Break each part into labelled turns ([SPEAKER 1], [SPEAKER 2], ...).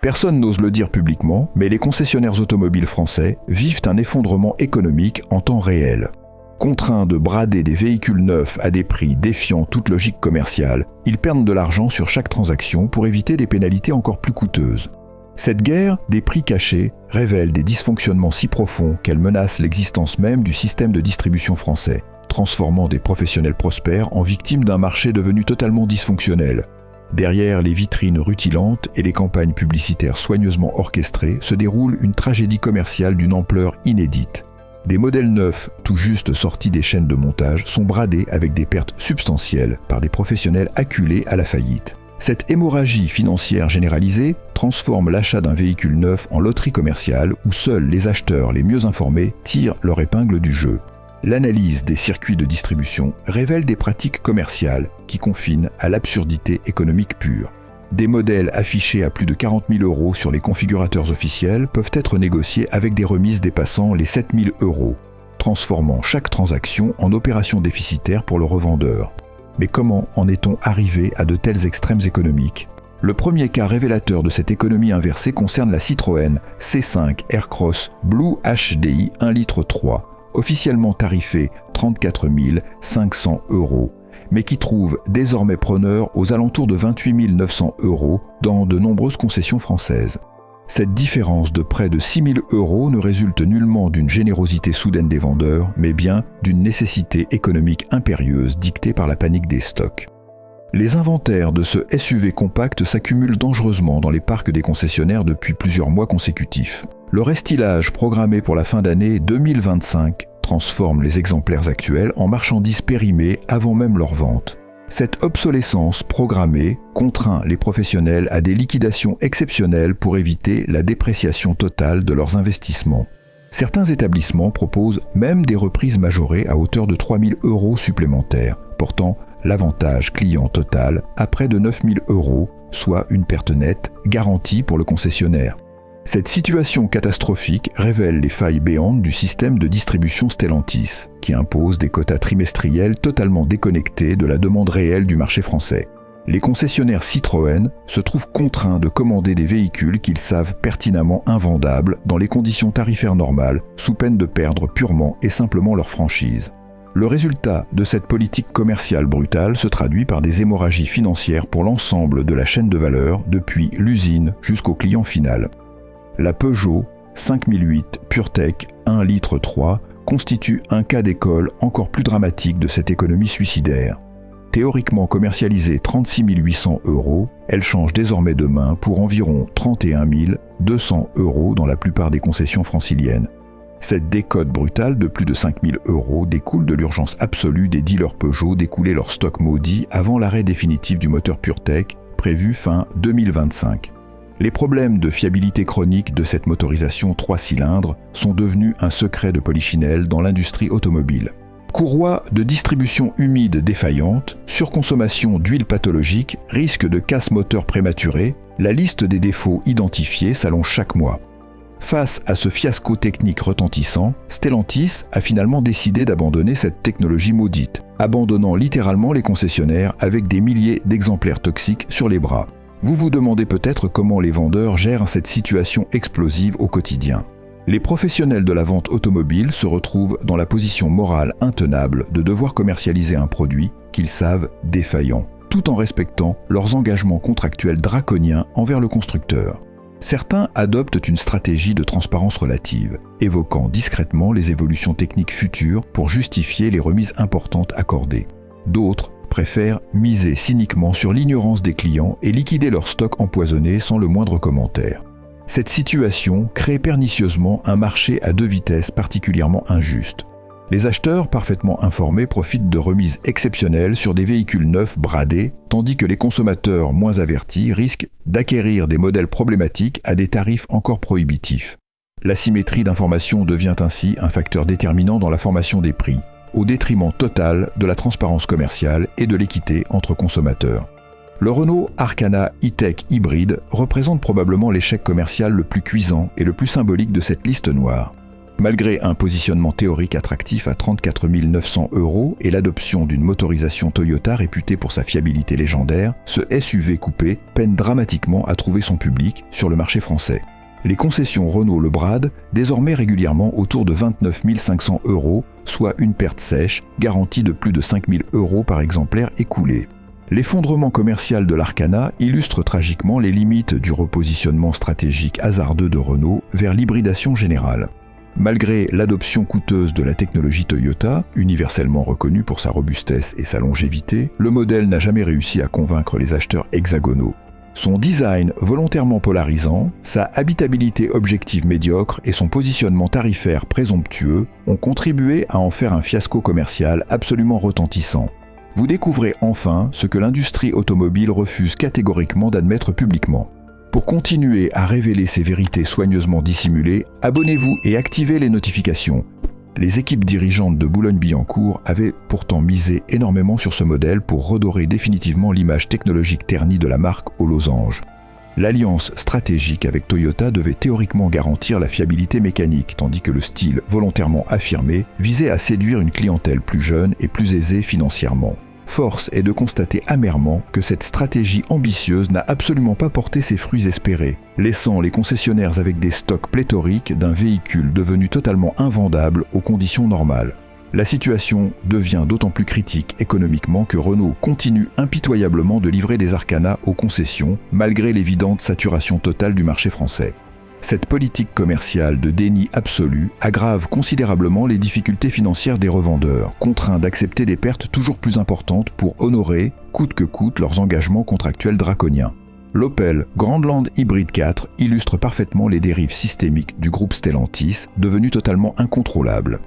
[SPEAKER 1] Personne n'ose le dire publiquement, mais les concessionnaires automobiles français vivent un effondrement économique en temps réel. Contraints de brader des véhicules neufs à des prix défiant toute logique commerciale, ils perdent de l'argent sur chaque transaction pour éviter des pénalités encore plus coûteuses. Cette guerre des prix cachés révèle des dysfonctionnements si profonds qu'elle menace l'existence même du système de distribution français, transformant des professionnels prospères en victimes d'un marché devenu totalement dysfonctionnel. Derrière les vitrines rutilantes et les campagnes publicitaires soigneusement orchestrées se déroule une tragédie commerciale d'une ampleur inédite. Des modèles neufs, tout juste sortis des chaînes de montage, sont bradés avec des pertes substantielles par des professionnels acculés à la faillite. Cette hémorragie financière généralisée transforme l'achat d'un véhicule neuf en loterie commerciale où seuls les acheteurs les mieux informés tirent leur épingle du jeu. L'analyse des circuits de distribution révèle des pratiques commerciales qui confinent à l'absurdité économique pure. Des modèles affichés à plus de 40 000 € sur les configurateurs officiels peuvent être négociés avec des remises dépassant les 7 000 €, transformant chaque transaction en opération déficitaire pour le revendeur. Mais comment en est-on arrivé à de tels extrêmes économiques ? Le premier cas révélateur de cette économie inversée concerne la Citroën C5 Aircross Blue HDI 1,3 litre, officiellement tarifée 34 500 €, mais qui trouve désormais preneur aux alentours de 28 900 € dans de nombreuses concessions françaises. Cette différence de près de 6 000 € ne résulte nullement d'une générosité soudaine des vendeurs, mais bien d'une nécessité économique impérieuse dictée par la panique des stocks. Les inventaires de ce SUV compact s'accumulent dangereusement dans les parcs des concessionnaires depuis plusieurs mois consécutifs. Le restylage programmé pour la fin d'année 2025 transforme les exemplaires actuels en marchandises périmées avant même leur vente. Cette obsolescence programmée contraint les professionnels à des liquidations exceptionnelles pour éviter la dépréciation totale de leurs investissements. Certains établissements proposent même des reprises majorées à hauteur de 3 000 € supplémentaires, portant l'avantage client total à près de 9 000 €, soit une perte nette garantie pour le concessionnaire. Cette situation catastrophique révèle les failles béantes du système de distribution Stellantis, qui impose des quotas trimestriels totalement déconnectés de la demande réelle du marché français. Les concessionnaires Citroën se trouvent contraints de commander des véhicules qu'ils savent pertinemment invendables dans les conditions tarifaires normales, sous peine de perdre purement et simplement leur franchise. Le résultat de cette politique commerciale brutale se traduit par des hémorragies financières pour l'ensemble de la chaîne de valeur, depuis l'usine jusqu'au client final. La Peugeot 5008 PureTech 1,3 litre constitue un cas d'école encore plus dramatique de cette économie suicidaire. Théoriquement commercialisée 36 800 €, elle change désormais de main pour environ 31 200 € dans la plupart des concessions franciliennes. Cette décote brutale de plus de 5 000 € découle de l'urgence absolue des dealers Peugeot d'écouler leur stock maudit avant l'arrêt définitif du moteur PureTech, prévu fin 2025. Les problèmes de fiabilité chronique de cette motorisation 3 cylindres sont devenus un secret de polichinelle dans l'industrie automobile. Courroie de distribution humide défaillante, surconsommation d'huile pathologique, risque de casse moteur prématuré, la liste des défauts identifiés s'allonge chaque mois. Face à ce fiasco technique retentissant, Stellantis a finalement décidé d'abandonner cette technologie maudite, abandonnant littéralement les concessionnaires avec des milliers d'exemplaires toxiques sur les bras. Vous vous demandez peut-être comment les vendeurs gèrent cette situation explosive au quotidien. Les professionnels de la vente automobile se retrouvent dans la position morale intenable de devoir commercialiser un produit qu'ils savent défaillant, tout en respectant leurs engagements contractuels draconiens envers le constructeur. Certains adoptent une stratégie de transparence relative, évoquant discrètement les évolutions techniques futures pour justifier les remises importantes accordées. D'autres préfèrent miser cyniquement sur l'ignorance des clients et liquider leur stock empoisonné sans le moindre commentaire. Cette situation crée pernicieusement un marché à deux vitesses particulièrement injuste. Les acheteurs parfaitement informés profitent de remises exceptionnelles sur des véhicules neufs bradés, tandis que les consommateurs moins avertis risquent d'acquérir des modèles problématiques à des tarifs encore prohibitifs. L'asymétrie d'information devient ainsi un facteur déterminant dans la formation des prix, au détriment total de la transparence commerciale et de l'équité entre consommateurs. Le Renault Arkana E-Tech hybride représente probablement l'échec commercial le plus cuisant et le plus symbolique de cette liste noire. Malgré un positionnement théorique attractif à 34 900 € et l'adoption d'une motorisation Toyota réputée pour sa fiabilité légendaire, ce SUV coupé peine dramatiquement à trouver son public sur le marché français. Les concessions Renault le bradent désormais régulièrement autour de 29 500 €, soit une perte sèche, garantie de plus de 5 000 € par exemplaire écoulé. L'effondrement commercial de l'Arcana illustre tragiquement les limites du repositionnement stratégique hasardeux de Renault vers l'hybridation générale. Malgré l'adoption coûteuse de la technologie Toyota, universellement reconnue pour sa robustesse et sa longévité, le modèle n'a jamais réussi à convaincre les acheteurs hexagonaux. Son design volontairement polarisant, sa habitabilité objective médiocre et son positionnement tarifaire présomptueux ont contribué à en faire un fiasco commercial absolument retentissant. Vous découvrez enfin ce que l'industrie automobile refuse catégoriquement d'admettre publiquement. Pour continuer à révéler ces vérités soigneusement dissimulées, abonnez-vous et activez les notifications. Les équipes dirigeantes de Boulogne-Billancourt avaient pourtant misé énormément sur ce modèle pour redorer définitivement l'image technologique ternie de la marque aux losanges. L'alliance stratégique avec Toyota devait théoriquement garantir la fiabilité mécanique, tandis que le style volontairement affirmé visait à séduire une clientèle plus jeune et plus aisée financièrement. Force est de constater amèrement que cette stratégie ambitieuse n'a absolument pas porté ses fruits espérés, laissant les concessionnaires avec des stocks pléthoriques d'un véhicule devenu totalement invendable aux conditions normales. La situation devient d'autant plus critique économiquement que Renault continue impitoyablement de livrer des Arcana aux concessions, malgré l'évidente saturation totale du marché français. Cette politique commerciale de déni absolu aggrave considérablement les difficultés financières des revendeurs, contraints d'accepter des pertes toujours plus importantes pour honorer, coûte que coûte, leurs engagements contractuels draconiens. L'Opel Grandland Hybrid 4 illustre parfaitement les dérives systémiques du groupe Stellantis, devenu totalement incontrôlable.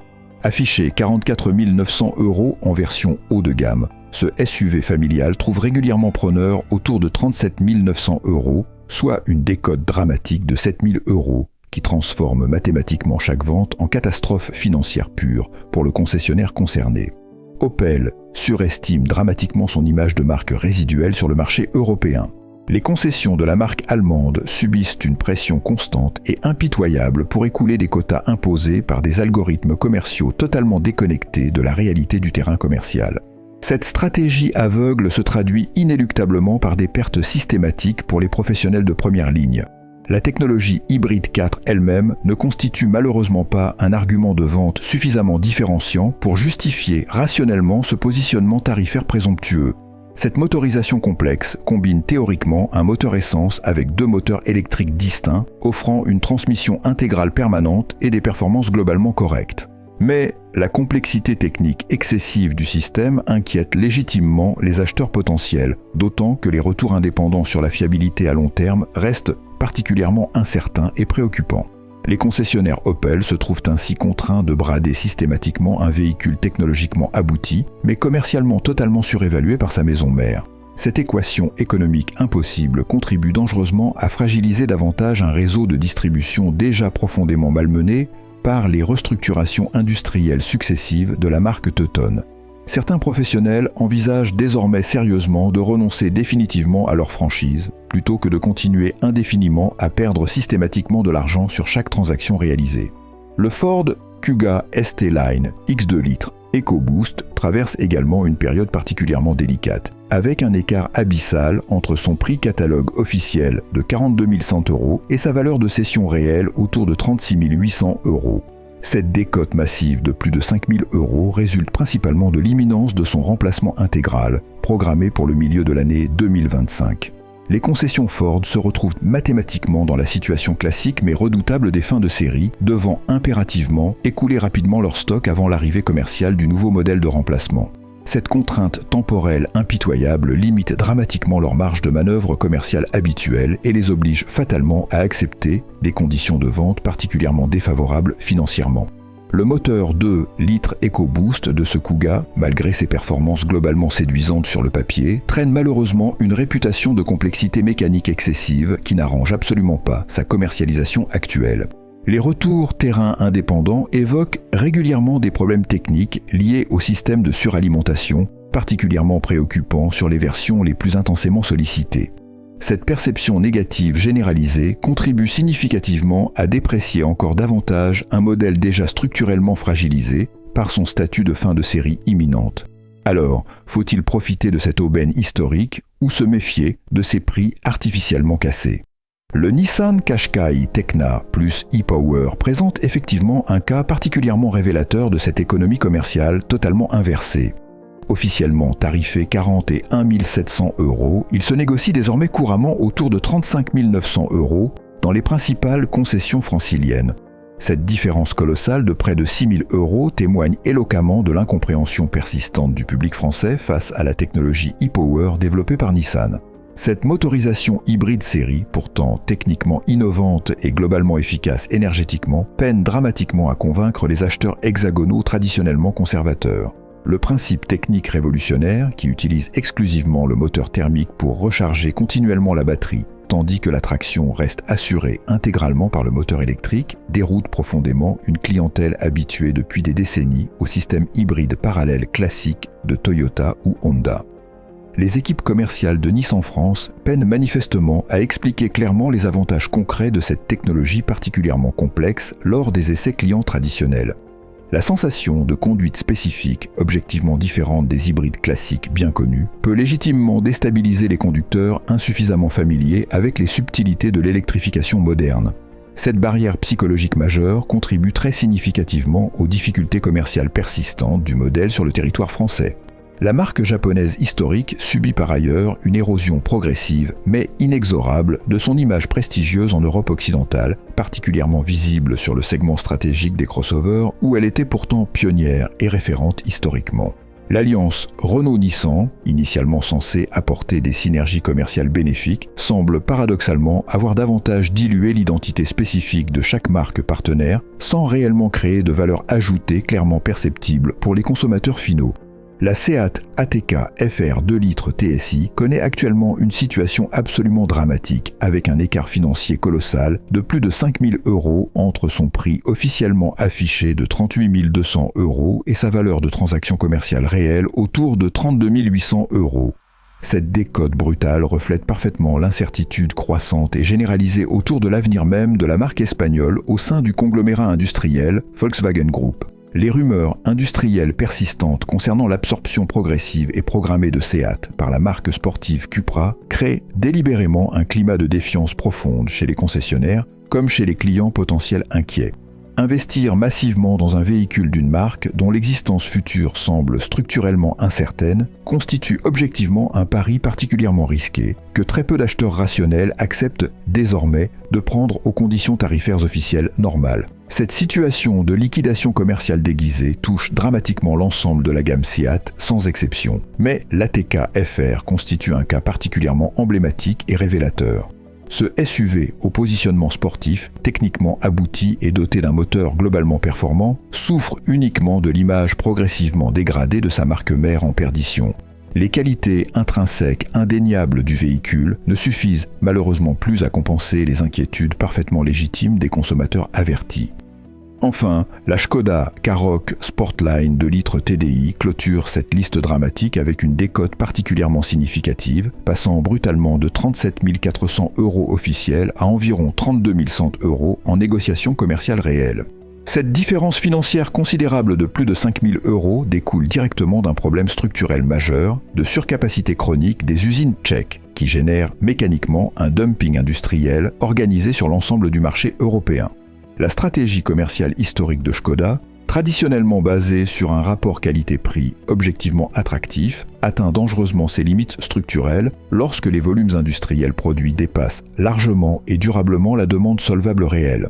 [SPEAKER 1] Affiché 44 900 € en version haut de gamme, ce SUV familial trouve régulièrement preneur autour de 37 900 €, soit une décote dramatique de 7 000 € qui transforme mathématiquement chaque vente en catastrophe financière pure pour le concessionnaire concerné. Opel surestime dramatiquement son image de marque résiduelle sur le marché européen. Les concessions de la marque allemande subissent une pression constante et impitoyable pour écouler des quotas imposés par des algorithmes commerciaux totalement déconnectés de la réalité du terrain commercial. Cette stratégie aveugle se traduit inéluctablement par des pertes systématiques pour les professionnels de première ligne. La technologie Hybrid 4 elle-même ne constitue malheureusement pas un argument de vente suffisamment différenciant pour justifier rationnellement ce positionnement tarifaire présomptueux. Cette motorisation complexe combine théoriquement un moteur essence avec deux moteurs électriques distincts, offrant une transmission intégrale permanente et des performances globalement correctes. Mais la complexité technique excessive du système inquiète légitimement les acheteurs potentiels, d'autant que les retours indépendants sur la fiabilité à long terme restent particulièrement incertains et préoccupants. Les concessionnaires Opel se trouvent ainsi contraints de brader systématiquement un véhicule technologiquement abouti, mais commercialement totalement surévalué par sa maison mère. Cette équation économique impossible contribue dangereusement à fragiliser davantage un réseau de distribution déjà profondément malmené par les restructurations industrielles successives de la marque Teuton. Certains professionnels envisagent désormais sérieusement de renoncer définitivement à leur franchise, plutôt que de continuer indéfiniment à perdre systématiquement de l'argent sur chaque transaction réalisée. Le Ford Kuga ST Line X2 litres EcoBoost traverse également une période particulièrement délicate, avec un écart abyssal entre son prix catalogue officiel de 42 100 € et sa valeur de cession réelle autour de 36 800 €. Cette décote massive de plus de 5 000 € résulte principalement de l'imminence de son remplacement intégral, programmé pour le milieu de l'année 2025. Les concessions Ford se retrouvent mathématiquement dans la situation classique mais redoutable des fins de série, devant impérativement écouler rapidement leur stock avant l'arrivée commerciale du nouveau modèle de remplacement. Cette contrainte temporelle impitoyable limite dramatiquement leur marge de manœuvre commerciale habituelle et les oblige fatalement à accepter des conditions de vente particulièrement défavorables financièrement. Le moteur 2 litres EcoBoost de ce Kuga, malgré ses performances globalement séduisantes sur le papier, traîne malheureusement une réputation de complexité mécanique excessive qui n'arrange absolument pas sa commercialisation actuelle. Les retours terrain indépendants évoquent régulièrement des problèmes techniques liés au système de suralimentation, particulièrement préoccupants sur les versions les plus intensément sollicitées. Cette perception négative généralisée contribue significativement à déprécier encore davantage un modèle déjà structurellement fragilisé par son statut de fin de série imminente. Alors, faut-il profiter de cette aubaine historique ou se méfier de ces prix artificiellement cassés ? Le Nissan Qashqai Tekna plus e-Power présente effectivement un cas particulièrement révélateur de cette économie commerciale totalement inversée. Officiellement tarifé 40 et 1 700 €, il se négocie désormais couramment autour de 35 900 € dans les principales concessions franciliennes. Cette différence colossale de près de 6 000 € témoigne éloquemment de l'incompréhension persistante du public français face à la technologie e-Power développée par Nissan. Cette motorisation hybride série, pourtant techniquement innovante et globalement efficace énergétiquement, peine dramatiquement à convaincre les acheteurs hexagonaux traditionnellement conservateurs. Le principe technique révolutionnaire, qui utilise exclusivement le moteur thermique pour recharger continuellement la batterie, tandis que la traction reste assurée intégralement par le moteur électrique, déroute profondément une clientèle habituée depuis des décennies au système hybride parallèle classique de Toyota ou Honda. Les équipes commerciales de Nissan France peinent manifestement à expliquer clairement les avantages concrets de cette technologie particulièrement complexe lors des essais clients traditionnels. La sensation de conduite spécifique, objectivement différente des hybrides classiques bien connus, peut légitimement déstabiliser les conducteurs insuffisamment familiers avec les subtilités de l'électrification moderne. Cette barrière psychologique majeure contribue très significativement aux difficultés commerciales persistantes du modèle sur le territoire français. La marque japonaise historique subit par ailleurs une érosion progressive mais inexorable de son image prestigieuse en Europe occidentale, particulièrement visible sur le segment stratégique des crossovers où elle était pourtant pionnière et référente historiquement. L'alliance Renault-Nissan, initialement censée apporter des synergies commerciales bénéfiques, semble paradoxalement avoir davantage dilué l'identité spécifique de chaque marque partenaire sans réellement créer de valeur ajoutée clairement perceptible pour les consommateurs finaux. La Seat ATK FR 2 litres TSI connaît actuellement une situation absolument dramatique avec un écart financier colossal de plus de 5 000 € entre son prix officiellement affiché de 38 200 € et sa valeur de transaction commerciale réelle autour de 32 800 €. Cette décote brutale reflète parfaitement l'incertitude croissante et généralisée autour de l'avenir même de la marque espagnole au sein du conglomérat industriel Volkswagen Group. Les rumeurs industrielles persistantes concernant l'absorption progressive et programmée de Seat par la marque sportive Cupra créent délibérément un climat de défiance profonde chez les concessionnaires comme chez les clients potentiels inquiets. Investir massivement dans un véhicule d'une marque dont l'existence future semble structurellement incertaine constitue objectivement un pari particulièrement risqué que très peu d'acheteurs rationnels acceptent désormais de prendre aux conditions tarifaires officielles normales. Cette situation de liquidation commerciale déguisée touche dramatiquement l'ensemble de la gamme Seat, sans exception. Mais l'ATK FR constitue un cas particulièrement emblématique et révélateur. Ce SUV au positionnement sportif, techniquement abouti et doté d'un moteur globalement performant, souffre uniquement de l'image progressivement dégradée de sa marque mère en perdition. Les qualités intrinsèques indéniables du véhicule ne suffisent malheureusement plus à compenser les inquiétudes parfaitement légitimes des consommateurs avertis. Enfin, la Škoda Karoq Sportline 2 litres TDI clôture cette liste dramatique avec une décote particulièrement significative, passant brutalement de 37 400 € officiels à environ 32 100 € en négociation commerciale réelle. Cette différence financière considérable de plus de 5 000 € découle directement d'un problème structurel majeur de surcapacité chronique des usines tchèques, qui génèrent mécaniquement un dumping industriel organisé sur l'ensemble du marché européen. La stratégie commerciale historique de Škoda, traditionnellement basée sur un rapport qualité-prix objectivement attractif, atteint dangereusement ses limites structurelles lorsque les volumes industriels produits dépassent largement et durablement la demande solvable réelle.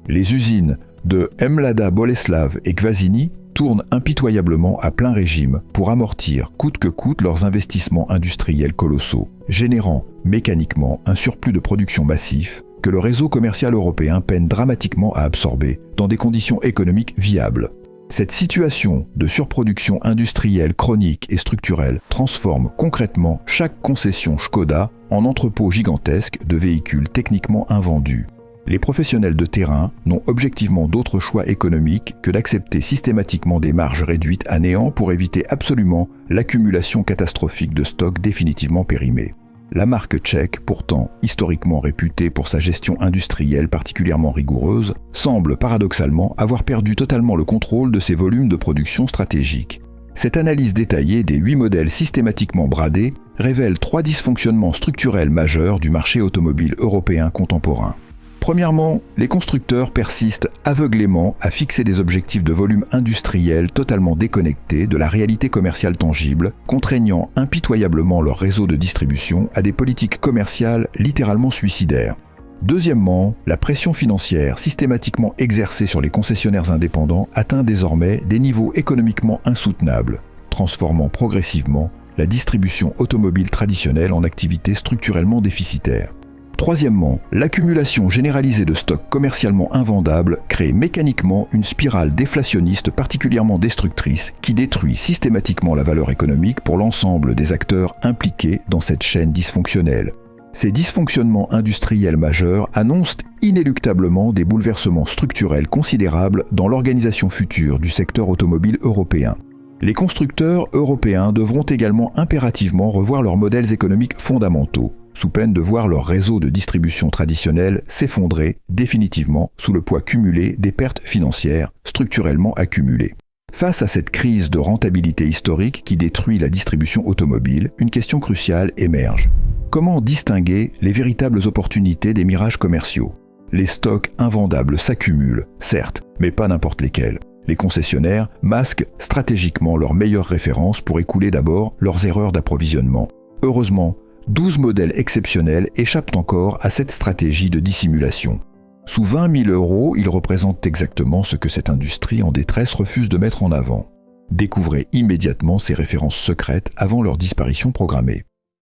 [SPEAKER 1] Les usines de Mlada Boleslav et Gvazini tournent impitoyablement à plein régime pour amortir coûte que coûte leurs investissements industriels colossaux, générant mécaniquement un surplus de production massif que le réseau commercial européen peine dramatiquement à absorber dans des conditions économiques viables. Cette situation de surproduction industrielle chronique et structurelle transforme concrètement chaque concession Škoda en entrepôt gigantesque de véhicules techniquement invendus. Les professionnels de terrain n'ont objectivement d'autre choix économique que d'accepter systématiquement des marges réduites à néant pour éviter absolument l'accumulation catastrophique de stocks définitivement périmés. La marque tchèque, pourtant historiquement réputée pour sa gestion industrielle particulièrement rigoureuse, semble paradoxalement avoir perdu totalement le contrôle de ses volumes de production stratégiques. Cette analyse détaillée des 8 modèles systématiquement bradés révèle 3 dysfonctionnements structurels majeurs du marché automobile européen contemporain. Premièrement, les constructeurs persistent aveuglément à fixer des objectifs de volume industriel totalement déconnectés de la réalité commerciale tangible, contraignant impitoyablement leur réseau de distribution à des politiques commerciales littéralement suicidaires. Deuxièmement, la pression financière systématiquement exercée sur les concessionnaires indépendants atteint désormais des niveaux économiquement insoutenables, transformant progressivement la distribution automobile traditionnelle en activité structurellement déficitaire. Troisièmement, l'accumulation généralisée de stocks commercialement invendables crée mécaniquement une spirale déflationniste particulièrement destructrice qui détruit systématiquement la valeur économique pour l'ensemble des acteurs impliqués dans cette chaîne dysfonctionnelle. Ces dysfonctionnements industriels majeurs annoncent inéluctablement des bouleversements structurels considérables dans l'organisation future du secteur automobile européen. Les constructeurs européens devront également impérativement revoir leurs modèles économiques fondamentaux, sous peine de voir leur réseau de distribution traditionnel s'effondrer définitivement sous le poids cumulé des pertes financières structurellement accumulées. Face à cette crise de rentabilité historique qui détruit la distribution automobile, une question cruciale émerge. Comment distinguer les véritables opportunités des mirages commerciaux ? Les stocks invendables s'accumulent, certes, mais pas n'importe lesquels. Les concessionnaires masquent stratégiquement leurs meilleures références pour écouler d'abord leurs erreurs d'approvisionnement. Heureusement, 12 modèles exceptionnels échappent encore à cette stratégie de dissimulation. Sous 20 000 €, ils représentent exactement ce que cette industrie en détresse refuse de mettre en avant. Découvrez immédiatement ces références secrètes avant leur disparition programmée.